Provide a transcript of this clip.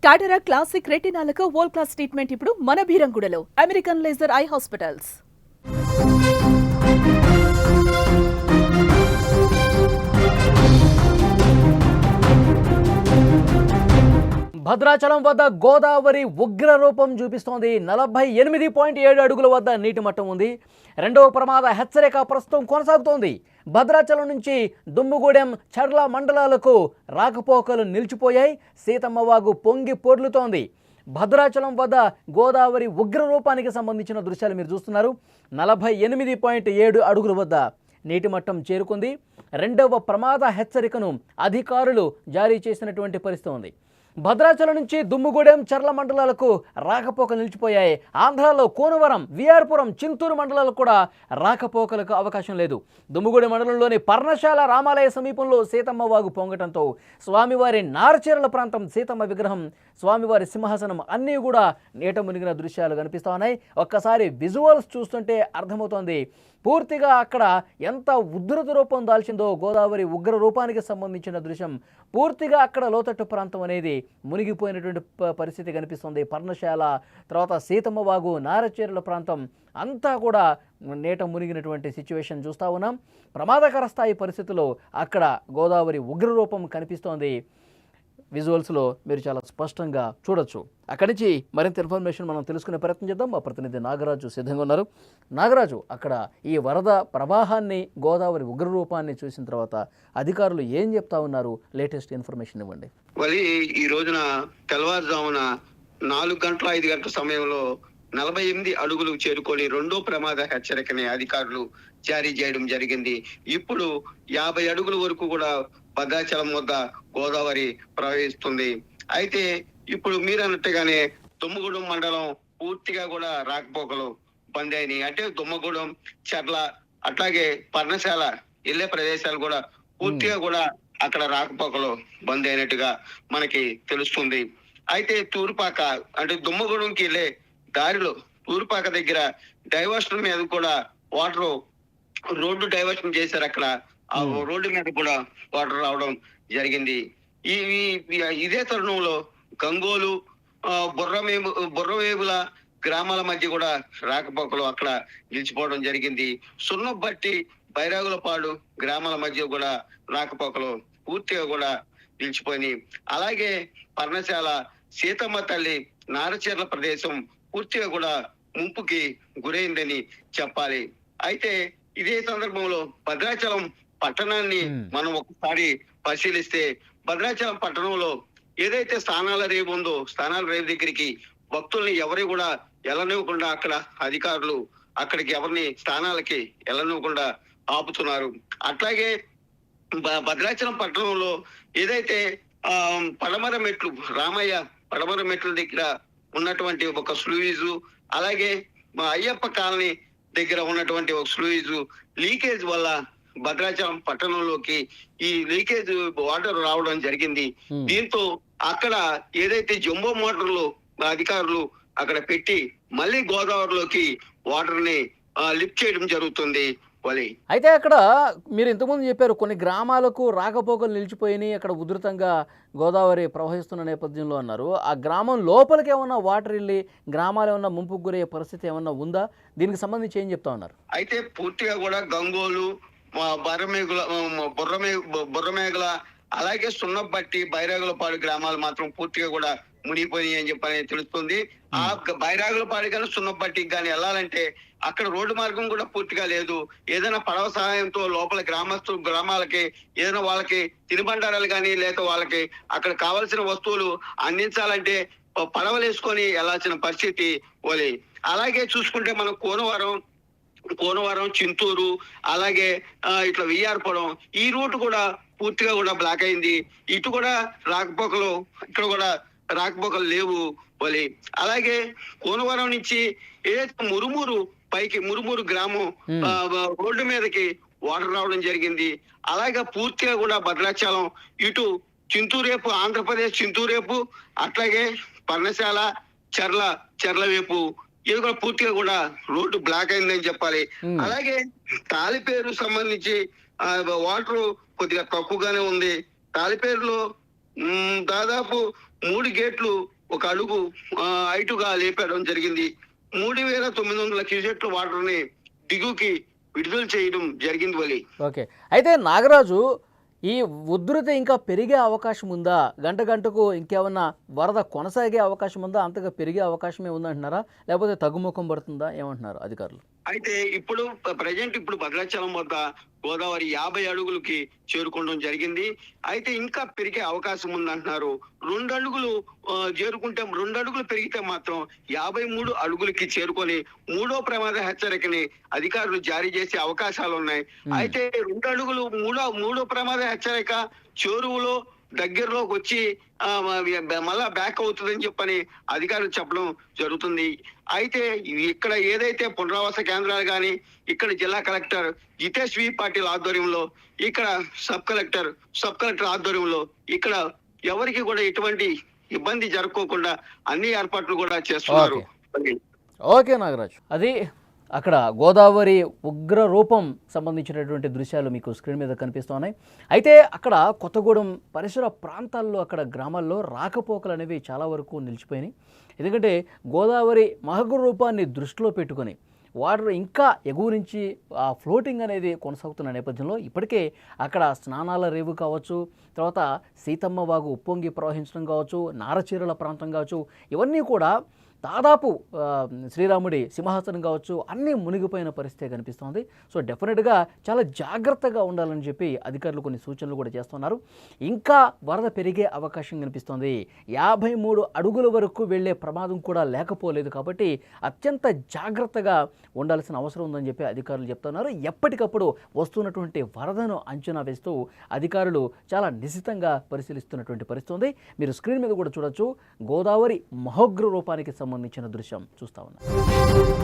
టాటరా classic రెటినాలకు world class treatment ఇప్పుడు మన భీరంగూడలో American laser eye hospitals. Bhadrachalam వద్ద గోదావరి ఉగ్ర రూపం చూపిస్తోంది. 48.7 అడుగుల వద్ద నీటి మట్టం ఉంది. రెండవ ప్రమాద హెచ్చరిక ప్రస్తుతం కొనసాగుతోంది. భద్రాచలం నుంచి దుమ్ముగూడెం, చర్ల మండలాలకు రాకపోకలు నిలిచిపోయాయి. సీతమ్మవాగు పొంగి పొర్లుతోంది. భద్రాచలం వద్ద గోదావరి ఉగ్ర రూపానికి సంబంధించిన దృశ్యాలు మీరు చూస్తున్నారు. 48.7 అడుగుల వద్ద నీటి మట్టం చేరుకుంది. రెండవ ప్రమాద హెచ్చరికను అధికారులు జారీ చేసినటువంటి పరిస్థితి ఉంది. భద్రాచలం నుంచి దుమ్ముగూడెం, చర్ల మండలాలకు రాకపోకలు నిలిచిపోయాయి. ఆంధ్రాలో కోనవరం, విఆర్పురం, చింతూరు మండలాలకు కూడా రాకపోకలకు అవకాశం లేదు. దుమ్ముగూడెం మండలంలోని పర్ణశాల రామాలయ సమీపంలో సీతమ్మ వాగు పొంగటంతో స్వామివారి నారచీరల ప్రాంతం, సీతమ్మ విగ్రహం, స్వామివారి సింహాసనం అన్నీ కూడా నీట మునిగిన దృశ్యాలు కనిపిస్తూ ఉన్నాయి. ఒక్కసారి విజువల్స్ చూస్తుంటే అర్థమవుతోంది పూర్తిగా అక్కడ ఎంత ఉధృత రూపం దాల్చిందో. గోదావరి ఉగ్ర రూపానికి సంబంధించిన దృశ్యం పూర్తిగా అక్కడ లోతట్టు ప్రాంతం అనేది మునిగిపోయినటువంటి పరిస్థితి కనిపిస్తుంది. పర్ణశాల, తర్వాత సీతమ్మ వాగు, నారచీరల ప్రాంతం అంతా కూడా నీట మునిగినటువంటి సిచ్యువేషన్ చూస్తూ ఉన్నాం. ప్రమాదకర స్థాయి పరిస్థితుల్లో అక్కడ గోదావరి ఉగ్ర రూపం కనిపిస్తోంది. విజువల్స్లో మీరు చాలా స్పష్టంగా చూడొచ్చు. అక్కడి నుంచి మరింత ఇన్ఫర్మేషన్ మనం తెలుసుకునే ప్రయత్నం చేద్దాం. మా ప్రతినిధి నాగరాజు సిద్ధంగా ఉన్నారు. నాగరాజు, అక్కడ ఈ వరద ప్రవాహాన్ని, గోదావరి ఉగ్ర రూపాన్ని చూసిన తర్వాత అధికారులు ఏం చెప్తా ఉన్నారు? లేటెస్ట్ ఇన్ఫర్మేషన్ ఇవ్వండి. ఈ రోజున తెల్లవారుజామున 4:05 సమయంలో 48 అడుగులు చేరుకొని రెండో ప్రమాద హెచ్చరికని అధికారులు జారీ చేయడం జరిగింది. ఇప్పుడు 50 అడుగుల వరకు కూడా భద్రాచలం వద్ద గోదావరి ప్రవహిస్తుంది. అయితే ఇప్పుడు మీరు అన్నట్టుగానే దుమ్మగూడెం మండలం పూర్తిగా కూడా రాకపోకలు బంద్ అయినాయి. అంటే దుమ్మగూడెం, చర్ల, అట్లాగే పర్ణశాల వెళ్ళే ప్రదేశాలు కూడా పూర్తిగా కూడా అక్కడ రాకపోకలు బంద్ అయినట్టుగా మనకి తెలుస్తుంది. అయితే తూర్పాక అంటే దుమ్మగూడెంకి వెళ్ళే దారిలో తూర్పాక దగ్గర డైవర్షన్ మీద కూడా వాటర్, రోడ్డు డైవర్షన్ చేశారు. అక్కడ ఆ రోడ్డు మీద కూడా వాటర్ రావడం జరిగింది. ఇదే తరుణంలో గంగోలు, బుర్రవేగుల గ్రామాల మధ్య కూడా రాకపోకలు అక్కడ నిలిచిపోవడం జరిగింది. సున్నబట్టి, బైరాగులపాడు గ్రామాల మధ్య కూడా రాకపోకలు పూర్తిగా కూడా నిలిచిపోయినాయి. అలాగే పర్ణశాల, సీతమ్మ తల్లి నారచీరల ప్రదేశం పూర్తిగా కూడా ముంపుకి గురైందని చెప్పాలి. అయితే ఇదే సందర్భంలో భద్రాచలం పట్టణాన్ని మనం ఒకసారి పరిశీలిస్తే, భద్రాచలం పట్టణంలో ఏదైతే స్థానాల రేవు ఉందో, స్థానాల రేవు దగ్గరికి భక్తుల్ని ఎవరి కూడా వెళ్ళనివ్వకుండా అక్కడ అధికారులు అక్కడికి ఎవరిని స్థానాలకి వెళ్ళనివ్వకుండా ఆపుతున్నారు. అట్లాగే భద్రాచలం పట్టణంలో ఏదైతే పడమర మెట్లు, రామయ్య పడమర మెట్ల దగ్గర ఉన్నటువంటి ఒక స్లూయిజు, అలాగే అయ్యప్ప కాలనీ దగ్గర ఉన్నటువంటి ఒక స్లూయిజు లీకేజ్ వల్ల భద్రాచలం పట్టణంలోకి ఈ లీకేజ్ వాటర్ రావడం జరిగింది. దీంతో అక్కడ ఏదైతే జంబో మోటార్లు అధికారులు అక్కడ పెట్టి మళ్ళీ గోదావరిలోకి వాటర్ ని లిఫ్ట్ చేయడం జరుగుతుంది. అయితే అక్కడ మీరు ఇంతకుముందు చెప్పారు కొన్ని గ్రామాలకు రాకపోకలు నిలిచిపోయినాయి, అక్కడ ఉధృతంగా గోదావరి ప్రవహిస్తున్న నేపథ్యంలో అన్నారు. ఆ గ్రామం లోపలికి ఏమన్నా వాటర్ వెళ్ళి గ్రామాలు ఏమన్నా ముంపుకు గురయ్యే పరిస్థితి ఏమన్నా ఉందా? దీనికి సంబంధించి ఏం చెప్తా ఉన్నారు? అయితే పూర్తిగా కూడా గంగోలు, బుర్రమేగుల, అలాగే సున్నబట్టి, బైరాగులపాడు గ్రామాలు మాత్రం పూర్తిగా కూడా మునిగిపోయి అని చెప్పని తెలుస్తుంది. ఆ బైరాగులపాడు కానీ సున్నబట్టికి కానీ వెళ్ళాలంటే అక్కడ రోడ్డు మార్గం కూడా పూర్తిగా లేదు. ఏదైనా పడవ సహాయంతో లోపల గ్రామాలకి ఏదైనా వాళ్ళకి తినుబండారాలు కానీ లేక వాళ్ళకి అక్కడ కావాల్సిన వస్తువులు అందించాలంటే పడవలు వేసుకొని వెళ్లాల్సిన పరిస్థితి ఓలి. అలాగే చూసుకుంటే మనం కోనవరం, చింతూరు, అలాగే ఇట్లా విఆర్పురం ఈ రూట్ కూడా పూర్తిగా కూడా బ్లాక్ అయింది. ఇటు కూడా రాకపోకలు, ఇక్కడ కూడా రాకపోకలు లేవు వలి. అలాగే కోనవరం నుంచి ఏదైతే మురుమూరు గ్రామం రోడ్డు మీదకి వాటర్ రావడం జరిగింది. అలాగే పూర్తిగా కూడా భద్రాచలం ఇటు చింతూరేపు, ఆంధ్రప్రదేశ్ చింతూరేపు, అట్లాగే పర్ణశాల, చర్ల వైపు ఇది కూడా పూర్తిగా కూడా రోడ్డు బ్లాక్ అయిందని చెప్పాలి. అలాగే తాలిపేరు సంబంధించి వాటర్ కొద్దిగా తక్కువగానే ఉంది. తాలిపేరులో దాదాపు 3 గేట్లు ఒక అడుగు హైటుగా లేపడం జరిగింది. 3,900 క్యూసెక్ల వాటర్ ని దిగుకి విడుదల చేయడం జరిగింది వలి. ఓకే, అయితే నాగరాజు ఈ ఉధృతి ఇంకా పెరిగే అవకాశం ఉందా? గంట గంటకు ఇంకేమన్నా వరద కొనసాగే అవకాశం ఉందా? అంతగా పెరిగే అవకాశమే ఉందంటున్నారా, లేకపోతే తగ్గుముఖం పడుతుందా? ఏమంటున్నారు అధికారులు? అయితే ఇప్పుడు ప్రజెంట్ భద్రాచలం వద్ద గోదావరి 50 అడుగులకి చేరుకోవడం జరిగింది. అయితే ఇంకా పెరిగే అవకాశం ఉందంటున్నారు. 2 అడుగులు చేరుకుంటే 2 అడుగులు పెరిగితే మాత్రం 53 అడుగులకి చేరుకొని 3వ ప్రమాద హెచ్చరికని అధికారులు జారీ చేసే అవకాశాలు ఉన్నాయి. అయితే 2 అడుగులు 3వ ప్రమాద హెచ్చరిక చెరువులో దగ్గరలోకి వచ్చి మళ్ళా బ్యాక్ అవుతుందని చెప్పని అధికారులు చెప్పడం జరుగుతుంది. అయితే ఇక్కడ ఏదైతే పునరావాస కేంద్రాలు కానీ ఇక్కడ జిల్లా కలెక్టర్ జితేష్ వి పాటిల్ ఆధ్వర్యంలో, ఇక్కడ సబ్ కలెక్టర్ ఆధ్వర్యంలో ఇక్కడ ఎవరికి కూడా ఎటువంటి ఇబ్బంది జరగకోకుండా అన్ని ఏర్పాట్లు కూడా చేస్తున్నారు. ఓకే నాగరాజు, అది అక్కడ గోదావరి ఉగ్ర రూపం సంబంధించినటువంటి దృశ్యాలు మీకు స్క్రీన్ మీద కనిపిస్తున్నాయి. అయితే అక్కడ కొత్తగూడెం పరిసర ప్రాంతాల్లో అక్కడ గ్రామాల్లో రాకపోకలు అనేవి చాలా వరకు నిలిచిపోయినాయి. ఎందుకంటే గోదావరి మహగ్ర రూపాన్ని దృష్టిలో పెట్టుకొని వాటర్ ఇంకా ఎగువ నుంచి ఆ ఫ్లోటింగ్ అనేది కొనసాగుతున్న నేపథ్యంలో ఇప్పటికే అక్కడ స్నానాల రేవు కావచ్చు, తర్వాత సీతమ్మ వాగు ఉప్పొంగి ప్రవహించడం కావచ్చు, నారచీరల ప్రాంతం కావచ్చు, ఇవన్నీ కూడా దాదాపు శ్రీరాముడి సింహాసనం కావచ్చు అన్నీ మునిగిపోయిన పరిస్థితి కనిపిస్తోంది. సో డెఫినెట్గా చాలా జాగ్రత్తగా ఉండాలని చెప్పి అధికారులు కొన్ని సూచనలు కూడా చేస్తున్నారు. ఇంకా వరద పెరిగే అవకాశం కనిపిస్తోంది. 53 అడుగుల వరకు వెళ్ళే ప్రమాదం కూడా లేకపోలేదు. కాబట్టి అత్యంత జాగ్రత్తగా ఉండాల్సిన అవసరం ఉందని చెప్పి అధికారులు చెప్తున్నారు. ఎప్పటికప్పుడు వస్తున్నటువంటి వరదను అంచనా వేస్తూ అధికారులు చాలా నిశితంగా పరిశీలిస్తున్నటువంటి పరిస్థితి ఉంది. మీరు స్క్రీన్ మీద కూడా చూడొచ్చు, గోదావరి మహోగ్ర రూపానికి సంబంధించిన దృశ్యం చూస్తా ఉన్నారు.